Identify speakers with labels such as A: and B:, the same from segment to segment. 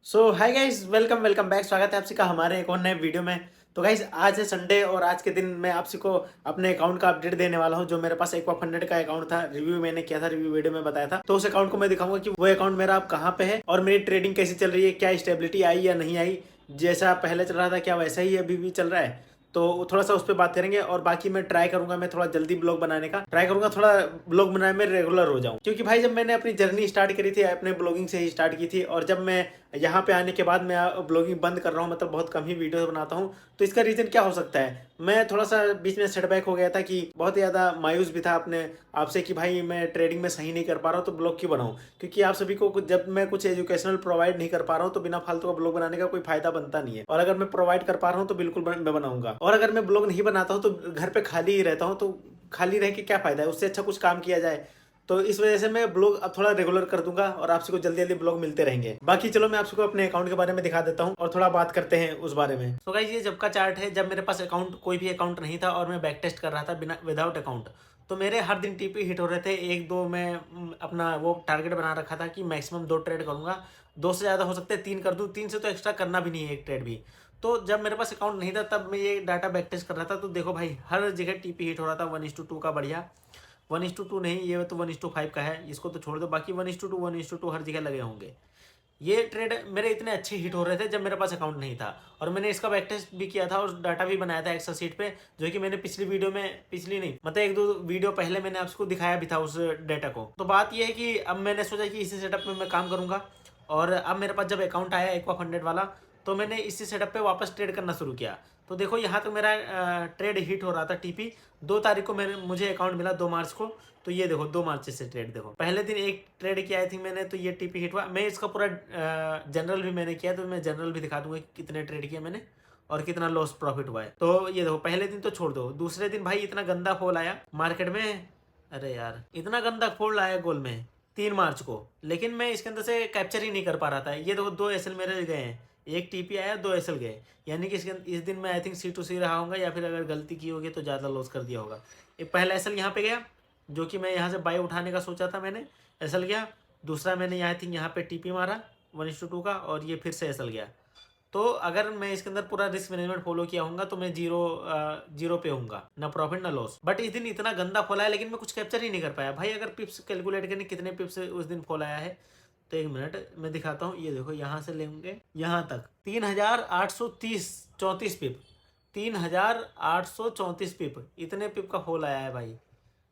A: सो hi guys, welcome welcome back. स्वागत है आपसे का हमारे एक और नए वीडियो में। तो गाइस, आज है संडे और आज के दिन मैं आपसे को अपने अकाउंट का अपडेट देने वाला हूं। जो मेरे पास एक्वा फंडेड का अकाउंट था, रिव्यू मैंने किया था, रिव्यू वीडियो में बताया था। तो उस अकाउंट को मैं दिखाऊंगा कि वो अकाउंट मेरा अब कहाँ पे है और मेरी ट्रेडिंग कैसी चल रही है, क्या स्टेबिलिटी आई या नहीं आई, जैसा पहले चल रहा था क्या वैसा ही अभी भी चल रहा है। तो थोड़ा सा उस पर बात करेंगे और बाकी मैं ट्राई करूंगा, मैं थोड़ा जल्दी ब्लॉग बनाने का ट्राई करूंगा, थोड़ा ब्लॉग बनाने में रेगुलर हो जाऊं। क्योंकि भाई जब मैंने अपनी जर्नी स्टार्ट करी थी, अपने ब्लॉगिंग से ही स्टार्ट की थी, और जब मैं यहाँ पे आने के बाद मैं ब्लॉगिंग बंद कर रहा हूँ, मतलब बहुत कम ही वीडियो बनाता हूँ। तो इसका रीज़न क्या हो सकता है? मैं थोड़ा सा बीच में सेटबैक हो गया था कि बहुत ज़्यादा मायूस भी था अपने आपसे कि भाई मैं ट्रेडिंग में सही नहीं कर पा रहा हूँ, तो ब्लॉग क्यों बनाऊँ? क्योंकि आप सभी को जब मैं कुछ एजुकेशनल प्रोवाइड नहीं कर पा रहा हूँ तो बिना फालतू का ब्लॉग बनाने का कोई फायदा बनता नहीं है। और अगर मैं प्रोवाइड कर पा रहा हूँ तो बिल्कुल मैं बनाऊंगा। और अगर मैं ब्लॉग नहीं बनाता हूँ तो घर पे खाली ही रहता हूँ, तो खाली रह के क्या फायदा है? उससे अच्छा कुछ काम किया जाए। तो इस वजह से मैं ब्लॉग अब थोड़ा रेगुलर कर दूंगा और आपसे को जल्दी जल्दी ब्लॉग मिलते रहेंगे। बाकी चलो मैं आपको अपने अकाउंट के बारे में दिखा देता हूँ और थोड़ा बात करते हैं उस बारे में। तो गाइस, ये जब का चार्ट है, जब मेरे पास अकाउंट कोई भी अकाउंट नहीं था और मैं बैक टेस्ट कर रहा था बिना विदाउट अकाउंट, तो मेरे हर दिन टीपी हिट हो रहे थे। एक दो मैं अपना वो टारगेट बना रखा था कि मैक्सिमम 2 ट्रेड करूंगा, 2 से ज़्यादा हो सकते हैं 3 कर दूँ, 3 से तो एक्स्ट्रा करना भी नहीं है एक ट्रेड भी। तो जब मेरे पास अकाउंट नहीं था तब मैं ये डाटा बैक टेस्ट कर रहा था, तो देखो भाई हर जगह टीपी हिट हो रहा था 1:2 का बढ़िया। 1:2 नहीं, ये तो 1:5 का है, इसको तो छोड़ दो। बाकी 1:2 1:2 हर जगह लगे होंगे। ये ट्रेड मेरे इतने अच्छे हिट हो रहे थे जब मेरे पास अकाउंट नहीं था, और मैंने इसका बैक टेस्ट भी किया था और डाटा भी बनाया था एक्सेल सीट पे, जो कि मैंने पिछली वीडियो में, पिछली नहीं मतलब एक दो वीडियो पहले मैंने आपको दिखाया भी था उस डाटा को। तो बात यह है कि अब मैंने सोचा कि इसी सेटअप में मैं काम करूंगा। और अब मेरे पास जब अकाउंट आया एक्वा फंडेड वाला, तो मैंने इसी सेटअप पे वापस ट्रेड करना शुरू किया। तो देखो यहाँ तक मेरा ट्रेड हिट हो रहा था टीपी। 2 तारीख को मेरे मुझे अकाउंट मिला, 2 मार्च को। तो ये देखो 2 मार्च से ट्रेड देखो, पहले दिन एक ट्रेड किया आई थिंक मैंने, तो ये टीपी हिट हुआ। मैं इसका पूरा जनरल भी मैंने किया, तो मैं जनरल भी दिखा दूंगा कि कितने ट्रेड किए मैंने और कितना लॉस प्रॉफिट हुआ है। तो ये देखो पहले दिन तो छोड़ दो, दूसरे दिन भाई इतना गंदा फॉल आया मार्केट में। अरे यार, इतना गंदा फॉल आया गोल में 3 मार्च को, लेकिन मैं इसके अंदर से कैप्चर ही नहीं कर पा रहा था। ये देखो 2 एसएल मेरे गए हैं, एक टीपी आया, 2 एसएल गए। यानी कि इस दिन मैं आई थिंक C2C रहा होगा, या फिर अगर गलती की होगी तो ज़्यादा लॉस कर दिया होगा। एक पहला एसएल यहाँ पे गया, जो कि मैं यहाँ से बाई उठाने का सोचा था मैंने, एसएल गया। दूसरा मैंने यहाँ थिंक यहाँ पे टीपी मारा 1:2 का, और ये फिर से एसएल गया। तो अगर मैं इसके अंदर पूरा रिस्क मैनेजमेंट फॉलो किया होगा तो मैं जीरो पे होऊंगा, ना प्रॉफिट ना लॉस। बट इस दिन इतना गंदा फॉल आया, लेकिन मैं कुछ कैप्चर ही नहीं कर पाया भाई। अगर पिप्स कैलकुलेट करने कितने पिप्स उस दिन फॉल आया है, तो 1 मिनट मैं दिखाता हूँ। ये देखो यहाँ से लेंगे यहाँ तक 3834 पिप, 3834 पिप, इतने पिप का फॉल आया है भाई।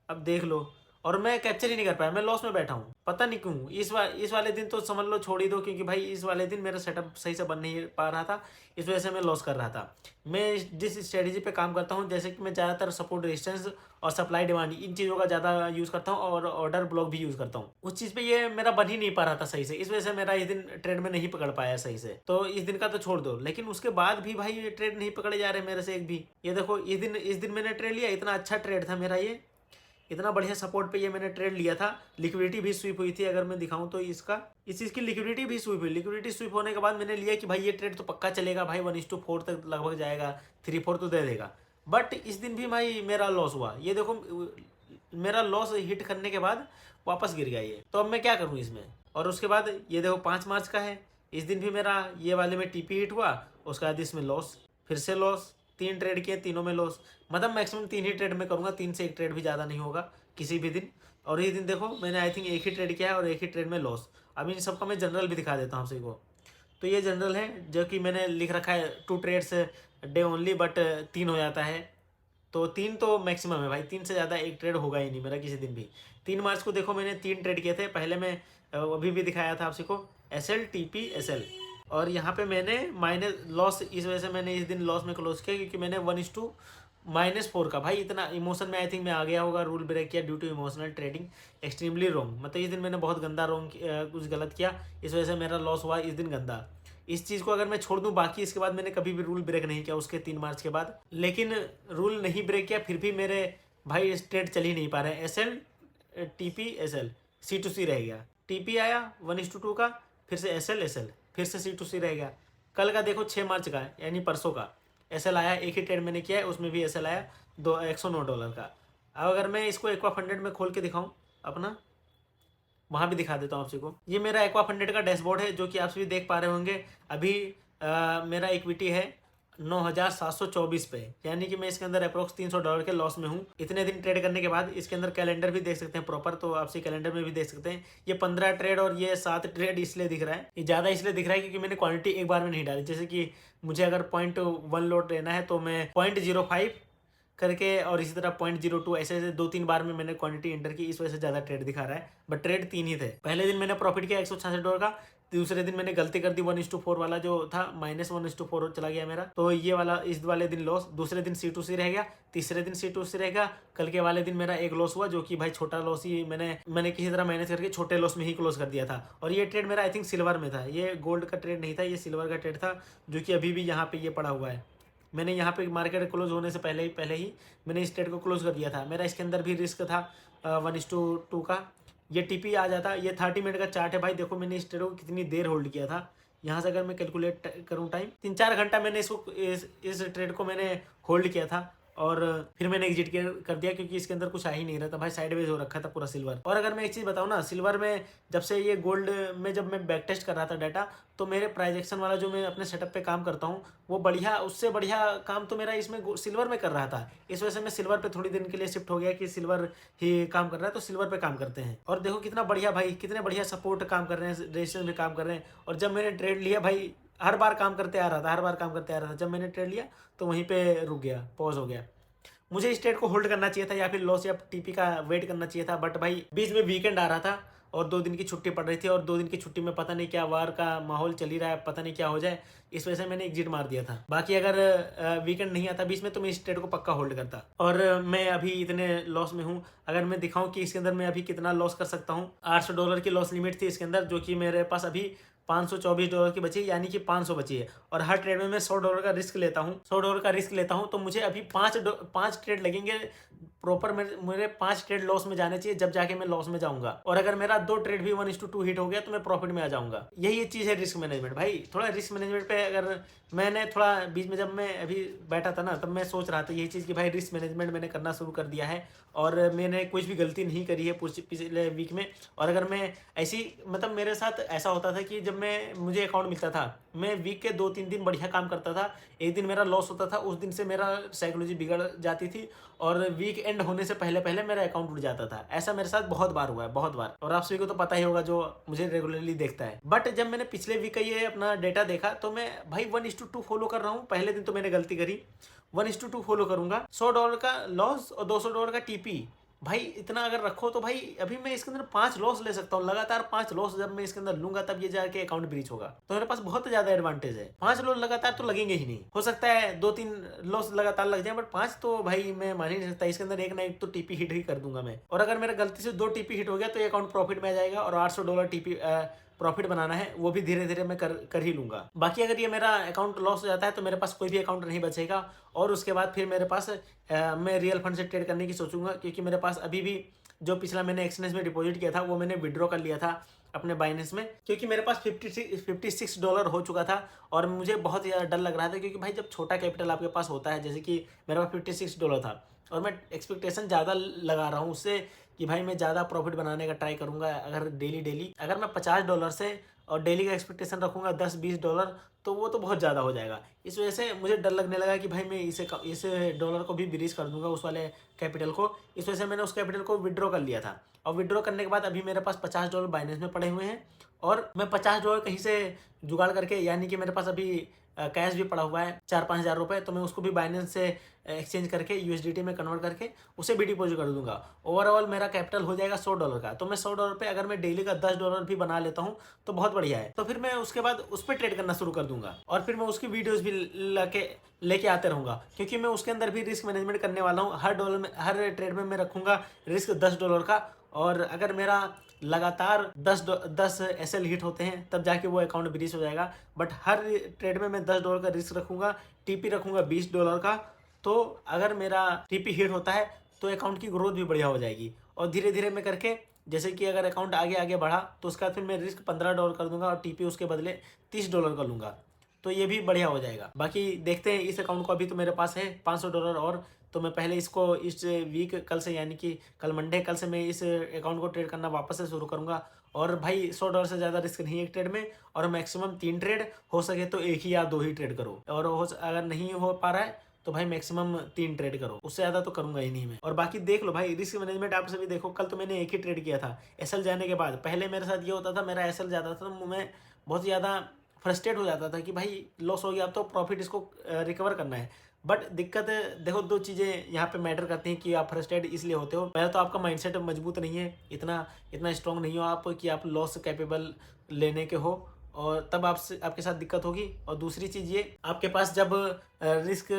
A: अब देख लो, और मैं कैप्चर ही नहीं कर पाया, मैं लॉस में बैठा हूँ, पता नहीं क्यों। इस वाले दिन तो समझ लो छोड़ ही दो, क्योंकि भाई इस वाले दिन मेरा सेटअप सही से बन नहीं पा रहा था, इस वजह से मैं लॉस कर रहा था। मैं जिस स्ट्रेटजी पे काम करता हूँ, जैसे कि मैं ज़्यादातर सपोर्ट रेजिस्टेंस और सप्लाई डिमांड, इन चीज़ों का ज़्यादा यूज़ करता हूँ, और ऑर्डर ब्लॉक भी यूज़ करता हूँ। उस चीज़ पे ये मेरा बन ही नहीं पा रहा था सही से, इस वजह से मेरा इस दिन ट्रेड में नहीं पकड़ पाया सही से। तो इस दिन का तो छोड़ दो, लेकिन उसके बाद भी भाई ये ट्रेड नहीं पकड़े जा रहे मेरे से एक भी। ये देखो इस दिन मैंने ट्रेड लिया, इतना अच्छा ट्रेड था मेरा ये, इतना बढ़िया सपोर्ट पे ये मैंने ट्रेड लिया था। लिक्विडिटी भी स्वीप हुई थी, अगर मैं दिखाऊं तो इसका, इस चीज़ की लिक्विडिटी भी स्वीप हुई। लिक्विडिटी स्वीप होने के बाद मैंने लिया कि भाई ये ट्रेड तो पक्का चलेगा भाई, 1:4 तक लगभग जाएगा, 3-4 तो दे देगा। बट इस दिन भी भाई मेरा लॉस हुआ। ये देखो मेरा लॉस हिट करने के बाद वापस गिर गया ये। तो अब मैं क्या करूँ इसमें? और उसके बाद ये देखो 5 मार्च का है, इस दिन भी मेरा ये वाले में टीपी हिट हुआ, उसके बाद इसमें लॉस, फिर से लॉस। 3 ट्रेड किए, तीनों में लॉस। मतलब मैक्सिमम 3 ही ट्रेड में करूँगा, 3 से 1 ट्रेड भी ज़्यादा नहीं होगा किसी भी दिन। और ये दिन देखो मैंने आई थिंक एक ही ट्रेड किया है और एक ही ट्रेड में लॉस। अब इन सबका मैं जनरल भी दिखा देता हूँ आपसे को। तो ये जनरल है, जो कि मैंने लिख रखा है 2 ट्रेड्स डे ओनली, बट 3 हो जाता है। तो 3 तो मैक्सिमम है भाई, 3 से ज़्यादा एक ट्रेड होगा ही नहीं मेरा किसी दिन भी। 3 मार्च को देखो मैंने 3 ट्रेड किए थे। पहले मैं अभी भी दिखाया था आपसे को, SL TP SL। और यहाँ पे मैंने माइनस लॉस, इस वजह से मैंने इस दिन लॉस में क्लोज किया, क्योंकि मैंने 1:-4 का भाई इतना इमोशन में आई थिंक मैं आ गया होगा, रूल ब्रेक किया due to emotional trading extremely wrong. मतलब इस दिन मैंने बहुत गंदा रॉन्ग कुछ गलत किया, इस वजह से मेरा लॉस हुआ इस दिन गंदा। इस चीज़ को अगर मैं छोड़ दूं, बाकी इसके बाद मैंने कभी भी रूल ब्रेक नहीं किया उसके 3 मार्च के बाद। लेकिन रूल नहीं ब्रेक किया फिर भी मेरे भाई ट्रेड चल ही नहीं पा रहे। SL TP SL C2C रह गया, टीपी आया 1:2 का, फिर से SL फिर से C2C रह गया। कल का देखो 6 मार्च का, यानी परसों का, SL आया, एक ही ट्रेड मैंने किया है, उसमें भी SL आया $109 का। अब अगर मैं इसको एक्वा फंडेड में खोल के दिखाऊं अपना, वहाँ भी दिखा देता हूँ आप को। ये मेरा एक्वा फंडेड का डैशबोर्ड है जो कि आप सभी देख पा रहे होंगे। अभी मेरा इक्विटी है 9,724 पे, यानी कि मैं इसके अंदर अप्रोक्स $300 के लॉस में हूँ इतने दिन ट्रेड करने के बाद। इसके अंदर कैलेंडर भी देख सकते हैं प्रॉपर, तो आप कैलेंडर में भी देख सकते हैं। ये 15 ट्रेड और ये 7 ट्रेड इसलिए दिख रहा है, ये ज़्यादा इसलिए दिख रहा है क्योंकि मैंने क्वांटिटी एक बार में नहीं डाली। जैसे कि मुझे अगर 0.1 लोड लेना है तो मैं 0.05 करके और इसी तरह 0.02 ऐसे ऐसे 2-3 बार में मैंने क्वांटिटी एंटर की, इस वजह से ज़्यादा ट्रेड दिखा रहा है। बट ट्रेड 3 ही थे। पहले दिन मैंने प्रॉफिट किया $166 का, दूसरे दिन मैंने गलती कर दी 1:4 वाला जो था, -1:4 चला गया मेरा, तो ये वाला इस वाले दिन लॉस। दूसरे दिन C2C रह गया, तीसरे दिन C2C रहेगा, कल के वाले दिन मेरा एक लॉस हुआ जो कि भाई छोटा लॉस ही मैंने किसी तरह मैनेज करके छोटे लॉस में ही क्लोज कर दिया था। और ये ट्रेड मेरा आई थिंक सिल्वर में था, ये गोल्ड का ट्रेड नहीं था, ये सिल्वर का ट्रेड था जो कि अभी भी यहाँ पे ये पड़ा हुआ है। मैंने यहाँ पे मार्केट क्लोज होने से पहले ही मैंने इस ट्रेड को क्लोज कर दिया था। मेरा इसके अंदर भी रिस्क था 1:2 का। ये टीपी आ जाता, ये 30 मिनट का चार्ट है भाई। देखो मैंने इस ट्रेड को कितनी देर होल्ड किया था। यहाँ से अगर मैं कैलकुलेट करूँ टाइम, 3-4 घंटा मैंने इस ट्रेड को मैंने होल्ड किया था और फिर मैंने एग्जिट कर दिया क्योंकि इसके अंदर कुछ आ ही नहीं रहा था भाई, साइडवेज हो रखा था पूरा सिल्वर। और अगर मैं एक चीज़ बताऊँ ना, सिल्वर में जब से ये गोल्ड में जब मैं बैक टेस्ट कर रहा था डाटा, तो मेरे प्राइस एक्शन वाला जो मैं अपने सेटअप पे काम करता हूँ वो बढ़िया, उससे बढ़िया काम तो मेरा इसमें सिल्वर में कर रहा था। इस वजह से मैं सिल्वर पे थोड़ी दिन के लिए शिफ्ट हो गया कि सिल्वर ही काम कर रहा है तो सिल्वर पे काम करते हैं। और देखो कितना बढ़िया भाई, कितने बढ़िया सपोर्ट काम कर रहे हैं, रेजिस्टेंस में काम कर रहे हैं। और जब मैंने ट्रेड लिया भाई, हर बार काम करते आ रहा था, जब मैंने ट्रेड लिया तो वहीं पे रुक गया, पॉज हो गया। मुझे इस ट्रेड को होल्ड करना चाहिए था या फिर लॉस या टीपी का वेट करना चाहिए था, बट भाई बीच में वीकेंड आ रहा था और 2 दिन की छुट्टी पड़ रही थी, और 2 दिन की छुट्टी में पता नहीं क्या वार का माहौल चल ही रहा है, पता नहीं क्या हो जाए, इस वजह से मैंने एग्जिट मार दिया था। बाकी अगर वीकेंड नहीं आता बीच में तो मैं इस ट्रेड को पक्का होल्ड करता। और मैं अभी इतने लॉस में हूँ, अगर मैं दिखाऊं कि इसके अंदर मैं अभी कितना लॉस कर सकता हूँ। $800 की लॉस लिमिट थी इसके अंदर, जो कि मेरे पास अभी $524 की बची, यानी कि 500 बची है। और हर ट्रेड में मैं $100 का रिस्क लेता हूँ, तो मुझे अभी 5 ट्रेड लगेंगे प्रॉपर। मेरे 5 ट्रेड लॉस में जाने चाहिए, जब जाके मैं लॉस में जाऊंगा। और अगर मेरा 2 ट्रेड भी 1:2 हिट हो गया तो मैं प्रॉफिट में आ जाऊंगा। यही चीज़ है रिस्क मैनेजमेंट भाई। थोड़ा रिस्क मैनेजमेंट पे अगर मैंने थोड़ा बीच में, जब मैं अभी बैठा था ना, तब मैं सोच रहा था यही चीज़ कि भाई रिस्क मैनेजमेंट मैंने करना शुरू कर दिया है और मैंने कुछ भी गलती नहीं करी है पिछले वीक में। और अगर मैं ऐसी, मतलब मेरे साथ ऐसा होता था कि जब मुझे अकाउंट मिलता था, मैं वीक के 2-3 दिन बढ़िया काम करता था, एक दिन मेरा लॉस होता था, उस दिन से मेरा साइकोलॉजी बिगड़ जाती थी और वीक एंड होने से पहले पहले मेरा अकाउंट उड़ जाता था। ऐसा मेरे साथ बहुत बार हुआ है, बहुत बार। और आप सभी को तो पता ही होगा जो मुझे रेगुलरली देखता है। बट जब मैंने पिछले वीक का ये अपना डेटा देखा तो मैं भाई 1:2 फॉलो कर रहा हूँ। पहले दिन तो मैंने गलती करी, 1:2 फॉलो करूंगा। $100 का लॉस और $200 का टीपी। भाई इतना अगर रखो तो भाई अभी मैं इसके अंदर 5 लॉस ले सकता हूँ, लगातार 5 लॉस जब मैं इसके अंदर लूंगा तब ये जाके अकाउंट ब्रीच होगा। तो मेरे पास बहुत ज्यादा एडवांटेज है। 5 लॉस लगातार तो लगेंगे ही नहीं, हो सकता है 2-3 लॉस लगातार लग जाए, बट 5 तो भाई मैं मान ही नहीं सकता। इसके अंदर एक ना एक तो टीपी हिट ही कर दूंगा मैं। और अगर मेरा गलती से 2 टीपी हिट हो गया तो ये अकाउंट प्रॉफिट में आ जाएगा और $800 टीपी प्रॉफिट बनाना है, वो भी धीरे धीरे मैं कर ही लूंगा। बाकी अगर ये मेरा अकाउंट लॉस हो जाता है तो मेरे पास कोई भी अकाउंट नहीं बचेगा। और उसके बाद फिर मेरे पास मैं रियल फंड से ट्रेड करने की सोचूंगा, क्योंकि मेरे पास अभी भी जो पिछला मैंने एक्सचेंज में डिपॉजिट किया था वो मैंने विड्रॉ कर लिया था अपने बाइनेंस में, क्योंकि मेरे पास $56 हो चुका था। और मुझे बहुत ज़्यादा डर लग रहा था, क्योंकि भाई जब छोटा कैपिटल आपके पास होता है, जैसे कि मेरे पास $56 था और मैं एक्सपेक्टेशन ज़्यादा लगा रहा हूँ उससे कि भाई मैं ज़्यादा प्रॉफिट बनाने का ट्राई करूँगा। अगर डेली अगर मैं $50 से और डेली का एक्सपेक्टेशन रखूँगा $10-20, तो वो तो बहुत ज़्यादा हो जाएगा। इस वजह से मुझे डर लगने लगा कि भाई मैं इस डॉलर को भी ब्रीच कर दूंगा, उस वाले कैपिटल को। इस वजह से मैंने उस कैपिटल को विड्रॉ कर लिया था। और विड्रॉ करने के बाद अभी मेरे पास $50 बाइनेंस में पड़े हुए हैं और मैं $50 कहीं से जुगाड़ करके, यानी कि मेरे पास अभी कैश भी पड़ा हुआ है 4-5 हज़ार रुपये, तो मैं उसको भी बाइनेंस से एक्सचेंज करके USDT में कन्वर्ट करके उसे भी डिपॉजिट कर दूंगा। ओवरऑल मेरा कैपिटल हो जाएगा $100 का। तो मैं $100 पे अगर मैं डेली का $10 भी बना लेता हूँ तो बहुत बढ़िया है। तो फिर मैं उसके बाद उस पर ट्रेड करना शुरू कर दूंगा और फिर मैं उसकी वीडियोस भी लेके आते रहूँगा, क्योंकि मैं उसके अंदर भी रिस्क मैनेजमेंट करने वाला हूँ। हर ट्रेड में मैं रखूँगा रिस्क $10 का। और अगर मेरा लगातार 10 SL हिट होते हैं तब जाके वो अकाउंट ब्रीच हो जाएगा। बट हर ट्रेड में मैं $10 का रिस्क रखूँगा, टीपी रखूँगा $20 का। तो अगर मेरा टीपी हिट होता है तो अकाउंट की ग्रोथ भी बढ़िया हो जाएगी। और धीरे धीरे मैं करके, जैसे कि अगर अकाउंट आगे आगे बढ़ा तो उसका फिर मैं रिस्क $15 कर दूंगा और टीपी उसके बदले $30 कर लूँगा, तो ये भी बढ़िया हो जाएगा। बाकी देखते हैं, इस अकाउंट को अभी तो मेरे पास है $500 और तो मैं पहले इसको इस वीक कल से, यानी कि कल मंडे, कल से मैं इस अकाउंट को ट्रेड करना वापस से शुरू करूँगा। और भाई $100 से ज़्यादा रिस्क नहीं है एक ट्रेड में, और मैक्सिमम 3 ट्रेड, हो सके तो 1 ही या 2 ही ट्रेड करो, और अगर नहीं हो पा रहा है तो भाई मैक्सिमम 3 ट्रेड करो, उससे ज़्यादा तो करूंगा ही नहीं मैं। और बाकी देख लो भाई, रिस्क मैनेजमेंट आप सभी देखो, कल तो मैंने एक ही ट्रेड किया था एसएल जाने के बाद। पहले मेरे साथ ये होता था, मेरा एसएल जाता था तो मैं बहुत ज़्यादा फ्रस्ट्रेट हो जाता था कि भाई लॉस हो गया, अब तो प्रॉफिट इसको रिकवर करना है। बट दिक्कत देखो, 2 चीज़ें यहाँ पे मैटर करती हैं कि आप फ्रस्ट्रेट इसलिए होते हो। पहले तो आपका माइंडसेट मजबूत नहीं है, इतना स्ट्रांग नहीं हो आप कि आप लॉस कैपेबल लेने के हो, और तब आपके साथ दिक्कत होगी। और दूसरी चीज़ ये, आपके पास जब रिस्क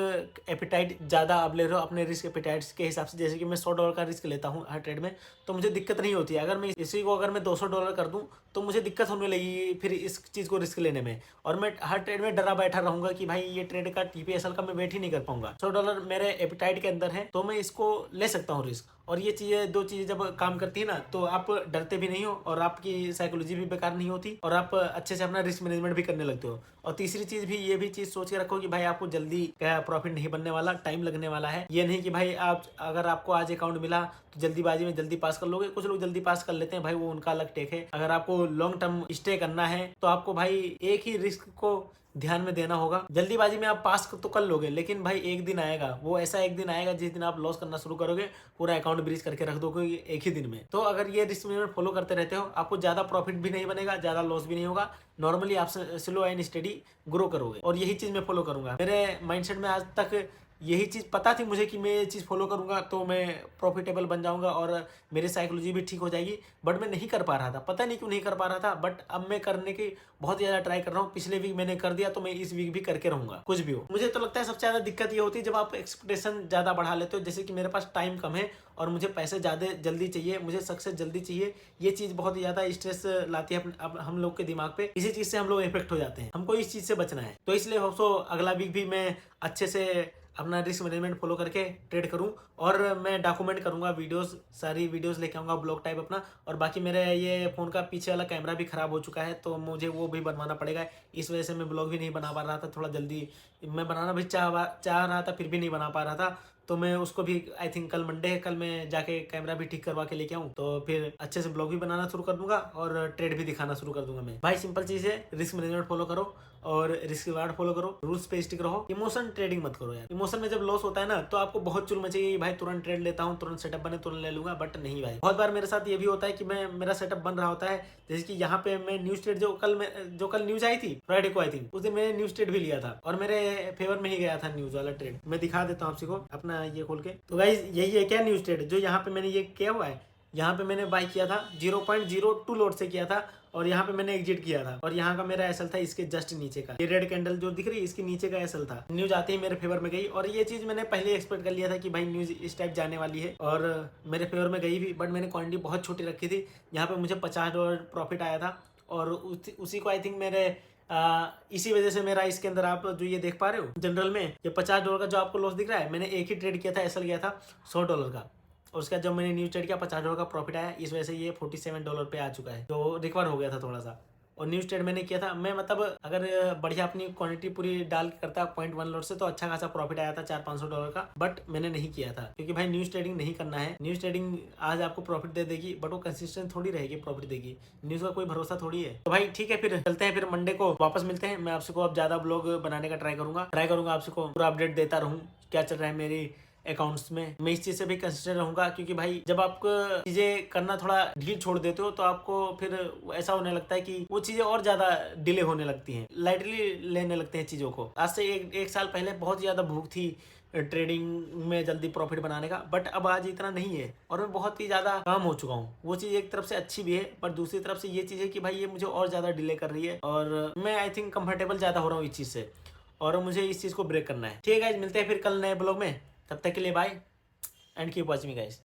A: एपिटाइट ज़्यादा आप ले रहे हो अपने रिस्क एपिटाइट्स के हिसाब से, जैसे कि मैं $100 का रिस्क लेता हूँ हर ट्रेड में, तो मुझे दिक्कत नहीं होती है। अगर मैं इसी को अगर मैं $200 कर दूँ तो मुझे दिक्कत होने लगी फिर इस चीज़ को रिस्क लेने में, और मैं हर ट्रेड में डरा बैठा रहूँगा कि भाई ये ट्रेड का टीपीएसएल का मैं वेट ही नहीं कर पाऊंगा। $100 मेरे एपिटाइट के अंदर है तो मैं इसको ले सकता हूँ रिस्क। और ये चीज़ें, 2 चीज़ें जब काम करती है ना, तो आप डरते भी नहीं हो, और आपकी साइकोलॉजी भी बेकार नहीं होती, और आप अच्छे से अपना रिस्क मैनेजमेंट भी करने लगते हो। और तीसरी चीज़ भी, ये भी चीज़ सोच के रखो कि भाई आपको जल्दी क्या प्रॉफिट नहीं बनने वाला, टाइम लगने वाला है। ये नहीं कि भाई अगर आपको आज अकाउंट मिला तो जल्दीबाजी में जल्दी पास कर लोगे। कुछ लोग जल्दी पास कर लेते हैं भाई, वो उनका अलग टेक है। अगर आपको लॉन्ग टर्म स्टे करना है तो आपको भाई एक ही रिस्क को ध्यान में देना होगा। जल्दीबाजी में आप पास तो कर लोगे, लेकिन भाई एक दिन आएगा, वो ऐसा एक दिन आएगा जिस दिन आप लॉस करना शुरू करोगे, पूरा अकाउंट ब्रीच करके रख दोगे एक ही दिन में। तो अगर ये रिस्क मैनेजमेंट फॉलो करते रहते हो, आपको ज़्यादा प्रॉफिट भी नहीं बनेगा, ज़्यादा लॉस भी नहीं होगा, नॉर्मली आप स्लो एंड स्टडी ग्रो करोगे। और यही चीज़ मैं फॉलो करूंगा। मेरे माइंडसेट में आज तक यही चीज़ पता थी मुझे कि मैं ये चीज़ फॉलो करूंगा तो मैं प्रॉफिटेबल बन जाऊंगा और मेरी साइकोलॉजी भी ठीक हो जाएगी। बट मैं नहीं कर पा रहा था, पता नहीं क्यों नहीं कर पा रहा था। बट अब मैं करने की बहुत ज़्यादा ट्राई कर रहा हूँ। पिछले वीक मैंने कर दिया तो मैं इस वीक भी करके रहूंगा, कुछ भी हो। मुझे तो लगता है सबसे ज़्यादा दिक्कत ये होती है जब आप एक्सपेक्टेशन ज़्यादा बढ़ा लेते हो। जैसे कि मेरे पास टाइम कम है और मुझे पैसे ज़्यादा जल्दी चाहिए, मुझे सक्सेस जल्दी चाहिए। ये चीज़ बहुत ज़्यादा स्ट्रेस लाती है हम लोग के दिमाग पे। इसी चीज़ से हम लोग इफेक्ट हो जाते हैं। हमको इस चीज़ से बचना है। तो इसलिए होप्सो अगला वीक भी मैं अच्छे से अपना रिस्क मैनेजमेंट फॉलो करके ट्रेड करूं, और मैं डॉक्यूमेंट करूंगा वीडियोस, सारी वीडियोस लेके आऊँगा ब्लॉग टाइप अपना। और बाकी मेरे ये फ़ोन का पीछे वाला कैमरा भी ख़राब हो चुका है तो मुझे वो भी बनवाना पड़ेगा। इस वजह से मैं ब्लॉग भी नहीं बना पा रहा था। थोड़ा जल्दी मैं बनाना भी चाह रहा था, फिर भी नहीं बना पा रहा था। तो मैं उसको भी आई थिंक कल मंडे है, कल मैं जाके कैमरा भी ठीक करवा के लेके आऊँ, तो फिर अच्छे से ब्लॉग भी बनाना शुरू कर दूंगा और ट्रेड भी दिखाना शुरू कर दूंगा मैं। भाई सिंपल चीज़ है, रिस्क मैनेजमेंट फॉलो करो और रिस्क रिवार्ड फॉलो करो, रूल्स पे स्टिक रहो। इमोशन ट्रेडिंग मत करो यार। इमोशन में जब लॉस होता है ना तो आपको बहुत चुल मचेगी, भाई तुरंत ट्रेड लेता हूँ, तुरंत सेटअप बने तुरंत ले लूंगा। बट नहीं भाई, बहुत बार मेरे साथ ये भी होता है कि मेरा सेटअप बन रहा होता है। जैसे कि यहाँ पे मैं न्यूज ट्रेड जो कल न्यूज आई थी फ्राइडे को, आई थिंक उस दिन मैंने न्यूज ट्रेड भी लिया था और मेरे फेवर में ही गया था न्यूज वाला ट्रेड। मैं दिखा देता हूँ आपको अपना ये खोल के। तो गाइस यही है क्या न्यूज ट्रेड जो यहाँ पे मैंने ये किया हुआ है। यहाँ पे मैंने बाई किया था 0.02 लोड से किया था और यहाँ पे मैंने एग्जिट किया था। और यहाँ का मेरा एसएल था इसके जस्ट नीचे का, ये रेड कैंडल जो दिख रही है इसके नीचे का एसएल था। न्यूज आते ही मेरे फेवर में गई और ये चीज मैंने पहले एक्सपेक्ट कर लिया था कि भाई न्यूज इस टाइप जाने वाली है और मेरे फेवर में गई भी। बट मैंने क्वांटिटी बहुत छोटी रखी थी। यहाँ पे मुझे $50 प्रॉफिट आया था और उसी को आई थिंक मेरे इसी वजह से मेरा इसके अंदर आप जो ये देख पा रहे हो जनरल में ये $50 का जो आपको लॉस दिख रहा है, मैंने एक ही ट्रेड किया था, एसएल गया था $100 का। और उसके बाद जब मैंने न्यूज ट्रेड किया $50 का प्रॉफिट आया। इस वजह से ये $47 पे आ चुका है, तो रिकवर हो गया था थोड़ा सा। और न्यूज ट्रेड मैंने किया था, मैं मतलब अगर बढ़िया अपनी क्वांटिटी पूरी डाल के करता 0.1 लॉट से तो अच्छा खासा प्रॉफिट आया था $400-500 का। बट मैंने नहीं किया था क्योंकि भाई न्यूज ट्रेडिंग नहीं करना है। न्यूज ट्रेडिंग आज आपको प्रॉफिट दे देगी बट वो कंसिस्टेंट थोड़ी रहेगी, प्रॉफिट देगी। न्यूज का कोई भरोसा थोड़ी है। तो भाई ठीक है, फिर चलते हैं, फिर मंडे को वापस मिलते हैं। मैं आपको अब ज्यादा ब्लॉग बनाने का ट्राई करूंगा आपको पूरा अपडेट देता रहूँ क्या चल रहा है मेरी अकाउंट्स में। मैं इस चीज से भी कंसिस्टेंट रहूंगा क्योंकि भाई जब आप चीजें करना थोड़ा ढील छोड़ देते हो तो आपको फिर ऐसा होने लगता है कि वो चीजें और ज्यादा डिले होने लगती हैं, लाइटली लेने लगते हैं चीजों को। आज से एक साल पहले बहुत ज्यादा भूख थी ट्रेडिंग में जल्दी प्रॉफिट बनाने का, बट अब आज इतना नहीं है और मैं बहुत ही ज्यादा काम हो चुका हूँ। वो चीज एक तरफ से अच्छी भी है पर दूसरी तरफ से ये चीज है कि भाई ये मुझे और ज्यादा डिले कर रही है और मैं आई थिंक कंफर्टेबल ज्यादा हो रहा हूँ इस चीज से और मुझे इस चीज को ब्रेक करना है। ठीक है गाइस, मिलते हैं फिर कल नए ब्लॉग में। तब तक के लिए bye and keep watching guys.